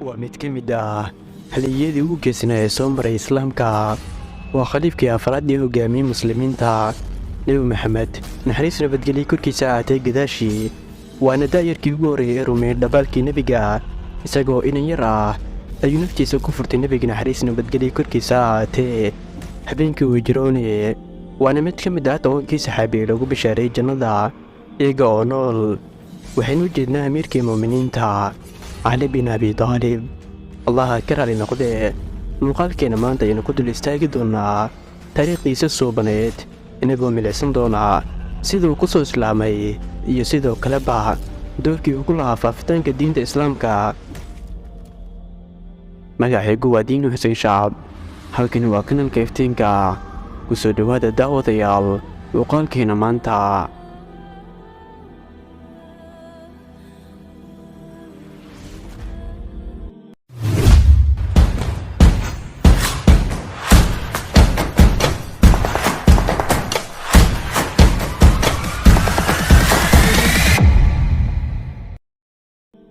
waa mid ka mid ah halyeeyadii ugu geesnaa ee soo maray islaamka. waa khaliifkii afraad ee hogaamiyey muslimiinta nebi maxamed naxariis nabadgelyo korkiisa ahaatay gadaashii. waana daayarkii ugu horreeyay ee rumeeyey dhabaalkii nebiga. isagoo inan yar ah ayuu naftiisa ku furtay nebiga naxariis nabadgelyo korkiisa ahaatee habeenkii uu hijroonayay. waana mid ka mid ah 10kii saxaabi ee lagu bishaareeyey jannada iyaga oo nool. waxaynu u jeednaa amiirkii muuminiinta cali bin abi taalib, allaha ka raali noqdee. muuqaalkeena maanta ayaynu ku dul istaagi doonnaa taariikhdiisa suubaneed, inagoo milicsan doonaa siduu ku soo islaamay iyo sidoo kaleba doorkii ugu lahaa faafitaanka diinta islaamka. magacaygu waa diinu xuseen shacab, halkani waa kanalka iftiinka. ku soo dhowaada daawadayaal muuqaalkeena maanta.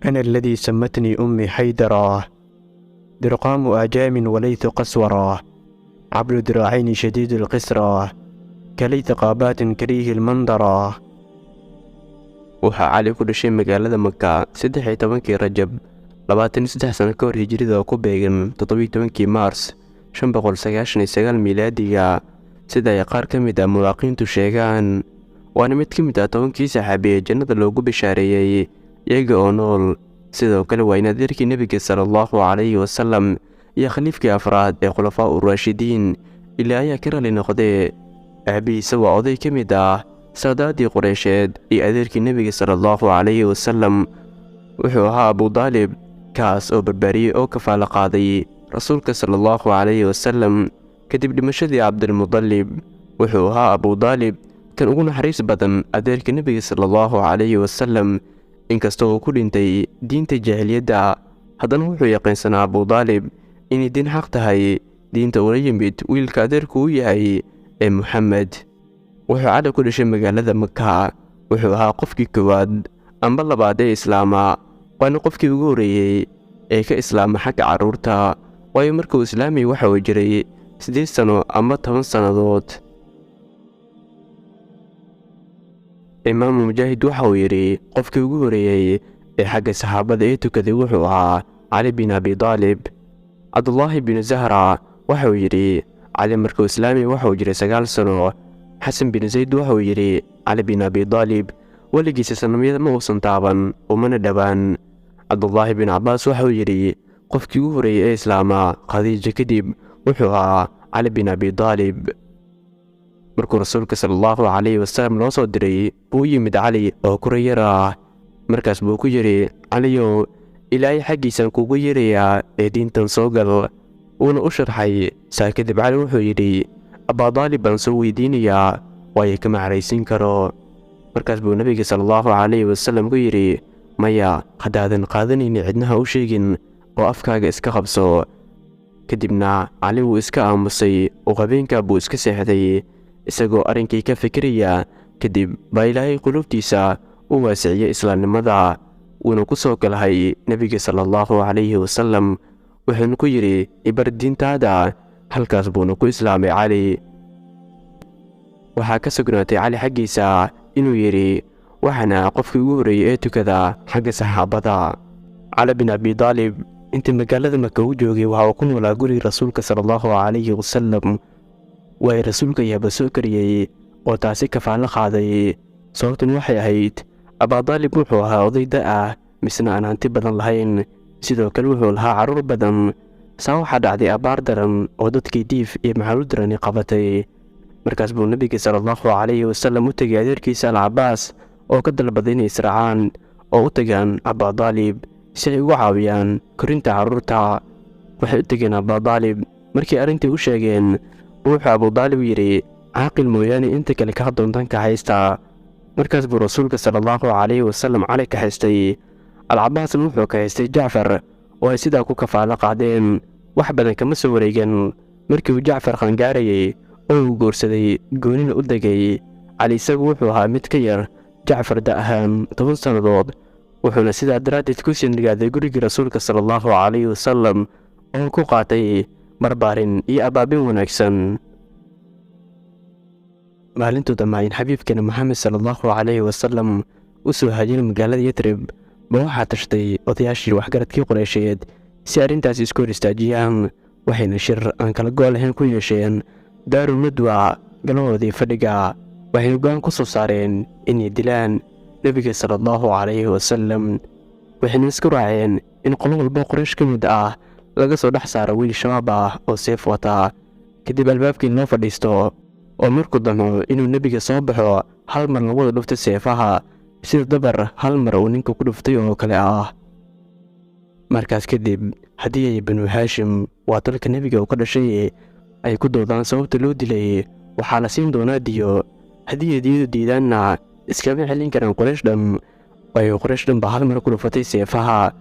أنا الذي سمتني أمي حيدرة، درقام آجام وليث قسورة، عبر ذراعين شديد القسرة، كليث قابات كريه المنظرة. waxaa cali ku dhashay magaalada Maka 13 Rajab 23 sano ka hor hijrida oo ku beegan 17 Maars 599 miilaadiga, sida ay qaar ka mid ah mulaaqiintu sheegaan. waana mid ka mid ah 10kii saxaabi ee jannada loogu bishaareeyey iyaga oo nool. sidoo kale waa in adeerkii nebiga sallallahu calayhi wasallam iyo khaliifkii afraad ee khulafaa ur-raashidiin. ilaa ayaa ka rali noqdee. aabihiisa waa oday ka mid ah saadaadii qureysheed iyo adeerkii nebiga sallallahu calayhi wasallam wuxuu ahaa abu daalib, kaas oo barbaariyey oo kafaalo qaaday rasuulka sallallahu calayhi wasallam kadib dhimashadii cabdilmudalib. wuxuu ahaa abu daalib kan ugu naxariis badan adeerka nebiga sallallahu calayhi wasallam. inkastoo uu ku dhintay diinta jaahiliyadda, haddana wuxuu yaqiinsanaa abu daalib inay diin xaq tahay, diinta ula yimid wiilka adeerku u yahay ee muxamed. wuxuu cali ku dhashay magaalada Maka. wuxuu ahaa qofkii koowaad amba labaad ee islaama, waana qofkii ugu horreeyey ee ka islaama xagga carruurta, waayo markuu islaamay waxa uu jiray 8 sano ama 10 sannadood. imaamu mujaahid waxa uu yidhi qofkii ugu horreeyey ee xagga saxaabada ee tukaday wuxuu ahaa cali bin abi taalib. cabdullaahi bin zahra waxa uu yidhi cali markuu islaamay waxa uu jiray 9 sano. xasan bin zayd waxa uu yidhi cali bin abi taalib weligiisa sanamyada ma uusan taaban umana dhowaan. cabdullaahi bin cabbaas waxa uu yidhi qofkii ugu horreeyey ee islaama khadiija kadib wuxuu ahaa cali bin abi taalib. markuu rasuulka sallallahu calayhi wasallam loo soo diray buu yimid cali oo kurayar ah. markaas buu ku yidhi caliyow, ilaahay xaggiisaan kuugu yeerayaa ee diintan soo gal. wuuna u sharxay. saa kadib cali wuxuu yidhi abaadaalib baan soo weydiinayaa, waayo kama caraysiin karo. markaas buu nebiga sallallahu calayhi wasallam ku yidhi maya, haddaadan qaadanayni cidnaha u sheegin oo afkaaga iska qabso. kadibna cali wuu iska aamusay oo habeenkaa buu iska seexday isagoo arrinkii ka fikiraya. kadib baa ilaahay qulubtiisa u waasiciyey islaamnimada, wuuna ku soo galahay nebiga sallallahu calayhi wasallam. wuxuuna ku yidhi ibar diintaada. halkaas buuna ku islaamay cali. waxaa ka sugnaatay cali xaggiisa inuu yidhi waxaana qofkii ugu horreeyey ee tukada xagga saxaabada. cali bin abi taalib intii magaalada Maka u joogay waxa uu ku noolaa guriga rasuulka sallallahu calayhi wasallam. waay rasuulka ayaaba soo kariyey oo taasi kafaalo qaaday. sababtan waxay ahayd abaadaalib wuxuu ahaa oday da' misna aan hanti badan lahayn, sidoo kale wuxuu lahaa carruur badan. saa waxaa dhacday abaar daran oo dadkii diif iyo maxallu darani qabatay. markaas buu nebiga sallallahu calayhi wasallam u tegay adeerkiisa alcabaas oo ka dalbaday inay israacaan oo u tagaan abaadaalib si ay ugu caawiyaan korinta carruurta. waxay u tegeen abaadaalib. markii arrintii u sheegeen wuxuu abu daalib yidhi caaqil mooyaane inta kale ka doontan ka haysta. markaas buu rasuulka sallallahu calayhi wasallam cali ka haystay. alcabaasna wuxuu ka haystay jacfar oo ay sidaa ku kafaalo qaadeen. wax badan kama soo wareegan markii uu jacfar qangaarayay oo uu guursaday goonina u degay. cali isagu wuxuu ahaa mid ka yar jacfar da ahaan 10 sannadood wuxuuna sidaa daraaddeed ku sindhigaaday gurigii rasuulka sala allahu calayhi wasalam oo ku qaatay barbaarin iyo abaabin wanaagsan. maalintuu dhamaayin xabiibkeena moxamed sala allahu calayhi wasalam u soo haajiyay magaalada yatrib ba waxaa tashtay odayaashii waxgaradkii qureysheed si arrintaasi isku hor istaajiyaan, waxayna shir aan kala go' lahayn ku yeesheen daarul nadwa galahoodii fadhiga. waxayna go'aan ku soo saareen inay dilaan nebiga sala allahu calayhi wasalam, waxayna isku raaceen in qolo walba quraysh ka mid ah laga soo dhex saaro wiil shabaab ah oo seef wata, kadib albaabkii loo fadhiisto oo markuu damco inuu nebiga soo baxo hal mar lagu wada dhuftay seefaha sida dabar hal mar uu ninka ku dhuftay oo kale ah. markaas kadib haddii ay banu haashim waa dalka nebiga uu ka dhashay ay ku doodaan sababta loo dilay, waxaa la siin doonaa diyo. haddii ay diyadu diidaanna iskama celin karaan quraysh dham, waayo quraysh dhan baa hal mar ku dhufatay seefaha.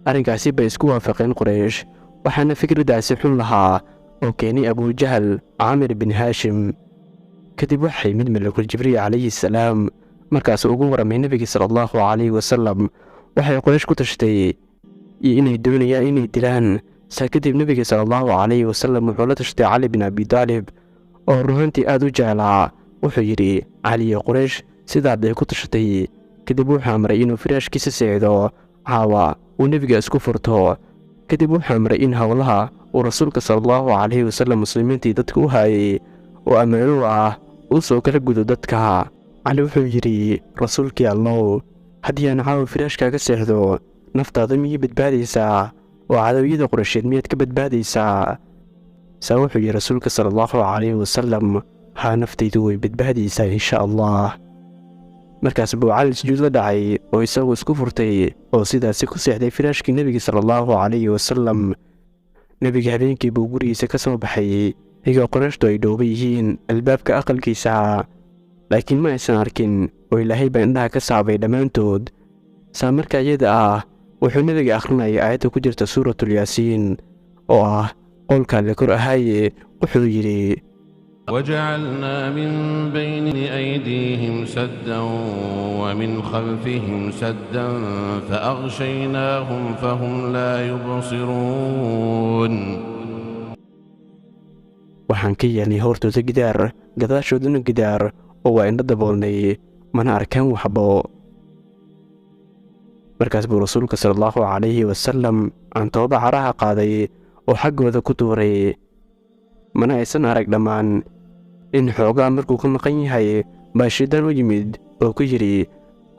arrinkaasi bay isku waafaqeen quraysh, waxaana fikraddaasi xun lahaa oo keenay abujahal caamir bin haashim. kadib waxay mid malakul jibriil calayhi salaam markaas ugu warramay nebiga sala allahu calayhi wasalam waxay quraysh ku tashtay iyo inay doonayaan inay dilaan. saa kadib nebiga sala allahu calayhi wasalam wuxuu la tashtay cali bin abi taalib oo ruhantii aad u jeclaa. wuxuu yidhi, caliyo quraysh sidaad ay ku tashatay. kadib wuxuu amray inuu firaashkiisa seexdo caawa uu nebiga isku furto. kadib wuxuu amray in howlaha uu rasuulka sala allahu calayhi wasalam muslimiintii dadka u haayay oo ammaano ah uu soo kala gudo dadka. cali wuxuu yidhi, rasuulkii allow, haddii aan caawa firaashkaaga seexdo naftaada miyay badbaadaysaa oo cadawyada quraysheed miyaad ka badbaadaysaa? saa wuxuu yidhi rasuulka sala allahu calayhi wasalam, haa, naftaydu way badbaadaysaa insha allah. markaas buu cali sujuud la dhacay oo isagu isku furtay oo sidaasi ku seexday firaashkii nebiga sala allahu calayhi wasalam. nebiga habeenkii buu gurigiisa ka soo baxay iyagoo qurayshtu ay dhooban yihiin albaabka aqalkiisa, laakiin ma aysan arkin oo ilaahay baa indhaha ka saabay dhammaantood. saa marka iyada ah wuxuu nebiga akhrinayay aayadda ku jirta suuratulyaasiin oo ah qowlka alle kor ahaaye. wuxuu yidhi, وجعلنا من بين أيديهم سدا ومن خلفهم سدا فأغشيناهم فهم لا يبصرون. waxaan ka yeelnay hortooda gidaar gadaashoodana gidaar oo waa indho daboolnay mana arkaan waxbo. markaas buu rasuulka sala allahu calayhi wasalam cantooba caraha qaaday oo xaggooda ku tuuray, mana aysan arag dhammaan. in xoogaa markuu ka maqan yahay baa shaydaan u yimid oo ku yidhi,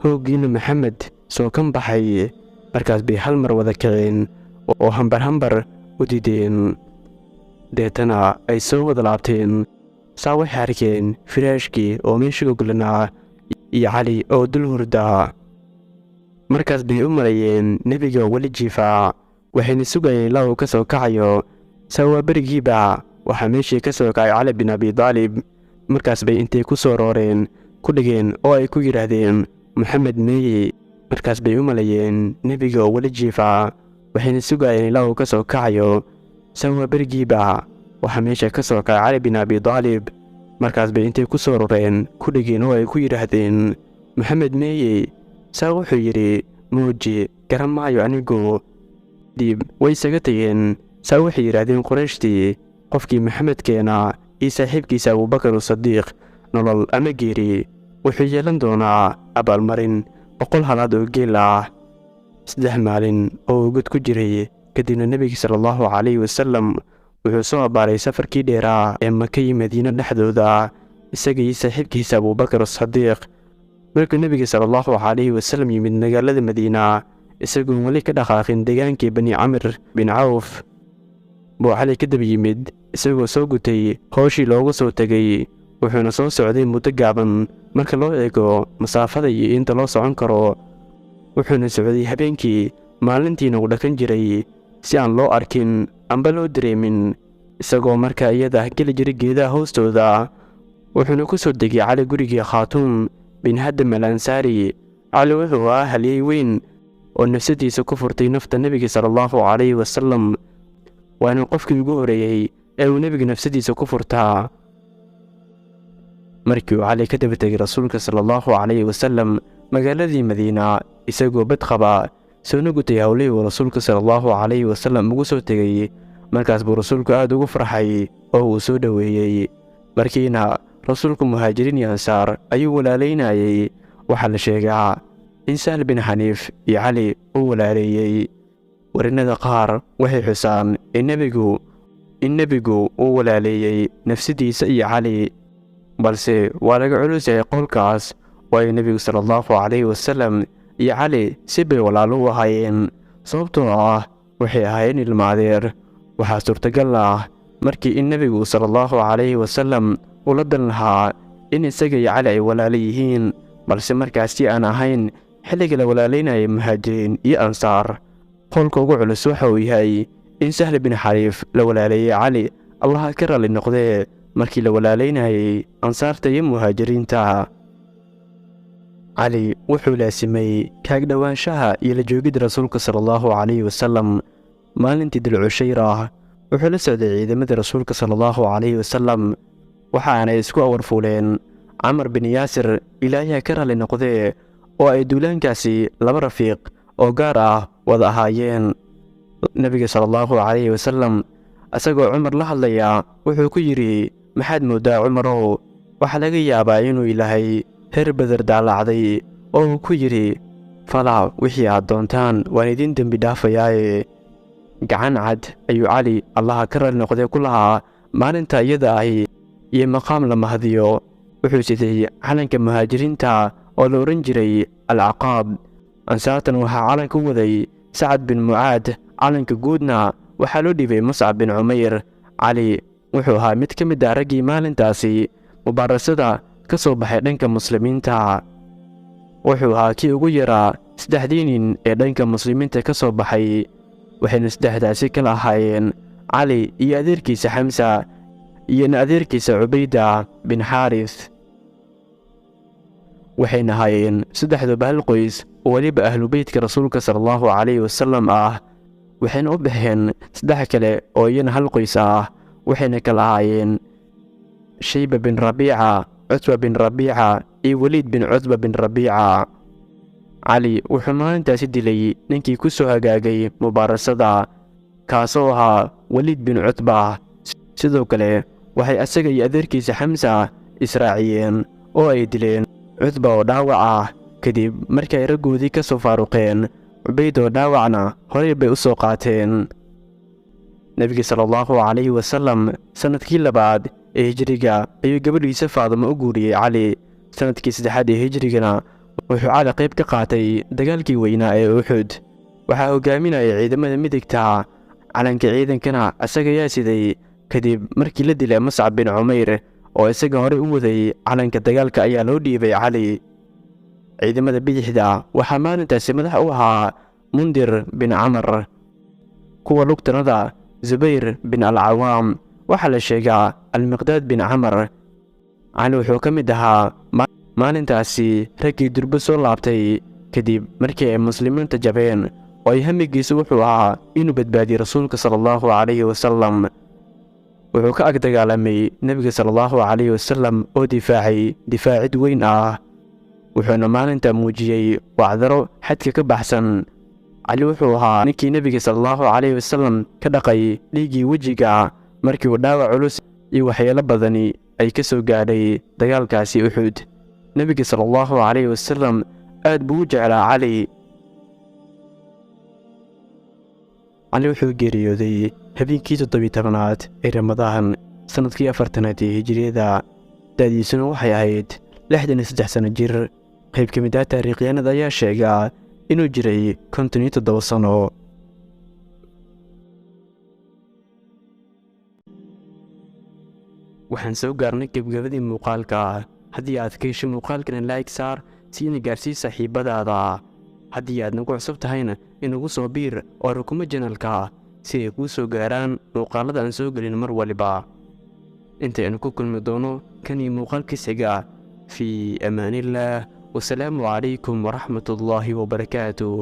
hooggiina maxamed soo kan baxay. markaas bay hal mar wada kaceen oo hambar u dideen, deetana ay soo wada laabteen. saa waxay arkeen firaashkii oo meesha oglanaa iyo cali oo dul hurda. markaas bay u malayeen nebiga oo weli jiifaa, waxayna sugayeen ilaa uu ka soo kacayo. saa waa berigiiba waxaa meeshii ka soo kacay cali bin abi taalib. markaas bay intay ku soo rooreen ku dhigeen oo ay ku yidhaahdeen, moxamed meeye. markaas bay u malayeen nebiga oo weli jiifaa, waxayna sugayeen ilaa uu ka soo kacayo. saa waa berigiiba waxaa meesha ka soo kacay cali bin abi taalib. markaas bay intay ku soo roreen ku dhigeen oo ay ku yidhaahdeen, moxamed meeye. saa wuxuu yidhi, muuji garan maayo anigu. dib way isaga tegeen. saa waxay yidhaahdeen qurayshtii, qofkii maxamedkeena iyo saaxiibkiisa abubakar sadiiq nolol ama geeri wuxuu yeelan doonaa abaalmarin 100 halaad oo geel ah. 3 maalin oo god ku jiray kadibna nebiga sala allahu calayhi wasalam wuxuu soo abaaray safarkii dheeraa ee maka iyo madiina dhexdooda isaga iyo saaxiibkiisa abubakar sadiiq. markuu nebiga sala allahu calayhi wasalam yimid magaalada madiina isagoon weli ka dhaqaaqin deegaankii bani camir bin cawf buu cali ka daba yimid isagoo soo gutay howshii loogu soo tegay. wuxuuna soo socday muddo gaaban marka loo eego masaafada iyo inta loo socon karo. wuxuuna socday habeenkii, maalintiina uu dhakan jiray si aan loo arkin amba loo dareemin, isagoo markaa iyada geli jiray geedaha hoostooda. wuxuuna ku soo degay cali gurigii khaatuum bin haddam al ansaari. cali wuxuu ahaa halyey weyn oo nafsadiisa ku furtay nafta nebiga sala allahu calayhi wasalam, waana qofkii ugu horeeyey ee uu nebiga nafsadiisa ku furtaa. markii uu cali ka daba tegay rasuulka sala allahu calayhi wasalam magaaladii madiina isagoo bad qaba soona gutay howlihii uu rasuulka sallallahu calayhi wasallam ugu soo tegay. markaas buu rasuulku aad ugu farxay oo uu soo dhoweeyey. markiina rasuulku muhaajiriin iyo ansaar ayuu walaalaynayay. waxaa la sheegaa in Sahl bin Xaniif iyo Cali uu walaaleeyey. warinada qaar waxay xusaan in nebigu uu walaaleeyey nafsidiisa iyo Cali, balse waa laga culus yahay qowlkaas, waayo nebigu sallallahu calayhi wasallam iyo Cali si bay walaalo u ahaayeen, sababtoo ah waxay ahaayeen ilmo adeer. waxaa suurtagal ah markii in nebigu sallallahu calayhi wasallam uu la dan lahaa in isaga iyo Cali ay walaalo yihiin, balse markaasi aan ahayn xilliga la walaalaynayay muhaajiriin iyo ansaar. qowlka ugu culus waxa uu yahay in Sahl bin Xaniif la walaaleeyey Cali, allaha ka raalli noqdee, markii la walaalaynayay ansaarta iyo muhaajiriinta. Cali wuxuu laasimay kaagdhowaanshaha iyo la joogidda rasuulka sallallahu calayhi wasallam. maalintii Dulcushayra wuxuu la socday ciidamadii rasuulka sallallahu calayhi wasallam, waxaanay isku awarfuuleen Camar bin Yaasir, ilaahay ka raalli noqdee, oo ay duulaankaasi laba rafiiq oo gaar ah wada ahaayeen. nebiga sallallahu calayhi wasallam asagoo Cumar la hadlaya wuxuu ku yidhi, maxaad mooddaa Cumarow? waxaa laga yaabaa inuu ilaahay heer Badar daalacday oo uu ku yidhi, falaa wixii aad doontaan waan idin dembi dhaafayaaye. gacan cad ayuu Cali allaha ka raalli noqdee ku lahaa maalinta iyada ahi, iyo maqaam la mahadiyo. wuxuu siday calanka muhaajiriinta oo la odhan jiray alcaqaab. ansaartan waxaa calanka u waday Sacad bin Mucaad, calanka guudna waxaa loo dhiibay Muscab bin Cumayr. Cali wuxuu ahaa mid ka mid ah raggii maalintaasi mubaarasada ka soo baxay dhanka muslimiinta. wuxuu ahaa kii ugu yaraa 3 nin ee dhanka muslimiinta ka soo baxay, waxayna 3daasi kala ahaayeen Cali iyo adeerkiisa Xamsa iyo adeerkiisa Cubayda bin Xaaris. waxayna ahaayeen 3duba hal qoys oo weliba ahlu beytka rasuulka sallallahu calayhi wasallam ah. waxayna u baxeen 3 kale oo iyana hal qoys ah, waxayna kala ahaayeen Shayba bin Rabiica, Cutba bin Rabiica iyo Waliid bin Cutba bin Rabiica. Cali wuxuu maalintaasi dilay ninkii ku soo hagaagay mubaarasada, kaasoo ahaa Waliid bin Cutba. sidoo kale waxay asaga iyo adeerkiisa Xamsa israaciyeen oo ay dileen Cutba oo dhaawac ah, kadib markay raggoodii ka soo faaruqeen. Cubayd oo dhaawacna horey bay u soo qaateen. nebiga sallallahu calayhi wasallam sanadkii 2 ee hijriga ayuu gabadhiisa Faadimo u guuriyey Cali. sanadkii 3 ee hijrigana wuxuu Cali qayb ka qaatay dagaalkii weynaa ee Uxud. waxaa hogaaminayay ciidamada midigta, calanka ciidankana asaga yaa siday kadib markii la dilay Muscab bin Cumayr oo isaga horey u waday calanka dagaalka ayaa loo dhiibay Cali. ciidamada bidixda waxaa maalintaasi madax u ahaa Mundir bin Camar, kuwa lugtanada Zubayr bin al-Cawaam. waxaa la sheegaa Al-Miqdaad bin Camar. Cali wuxuu ka mid ahaa maalintaasi raggii durba soo laabtay kadib markii ay muslimiinta jabeen, oo ay hamigiisu wuxuu ahaa inuu badbaadiyo rasuulka sallallahu calayhi wasallam. wuxuu ka ag dagaalamay nebiga sallallahu calayhi wasallam oo difaacid weyn ah, wuxuuna maalinta muujiyey wacdaro xadka ka baxsan. Cali wuxuu ahaa ninkii nebiga sallallahu calayhi wasallam ka dhaqay dhiiggii wejiga markii uu dhaawac culus iyo waxyeelo badani ay ka soo gaadhay dagaalkaasi Uxud. nebiga sallallahu calayhi wasallam aad buu u jeclaa Cali. Cali wuxuu geeriyooday habeenkii 17aad ee Ramadaan sanadkii 4aad ee hijriyada. da'diisuna waxay ahayd 63 sano jir. qayb ka mid ah taariikhyahanada ayaa sheega inuu jiray 57 sano. waxaan soo gaarnay gebgabadii muuqaalka. haddii aad ka hesho muuqaalkana like saar si ina gaarsii saaxiibadaada. haddii aad nagu cusub tahayna inagu soo biir oo rukumo janalka si ay kuu soo gaaraan muuqaalada aan soo gelin mar waliba. intaynu ku kulmi doono kan iyo muuqaalkiis xiga, fii amaanillaah. والسلام عليكم ورحمة الله وبركاته.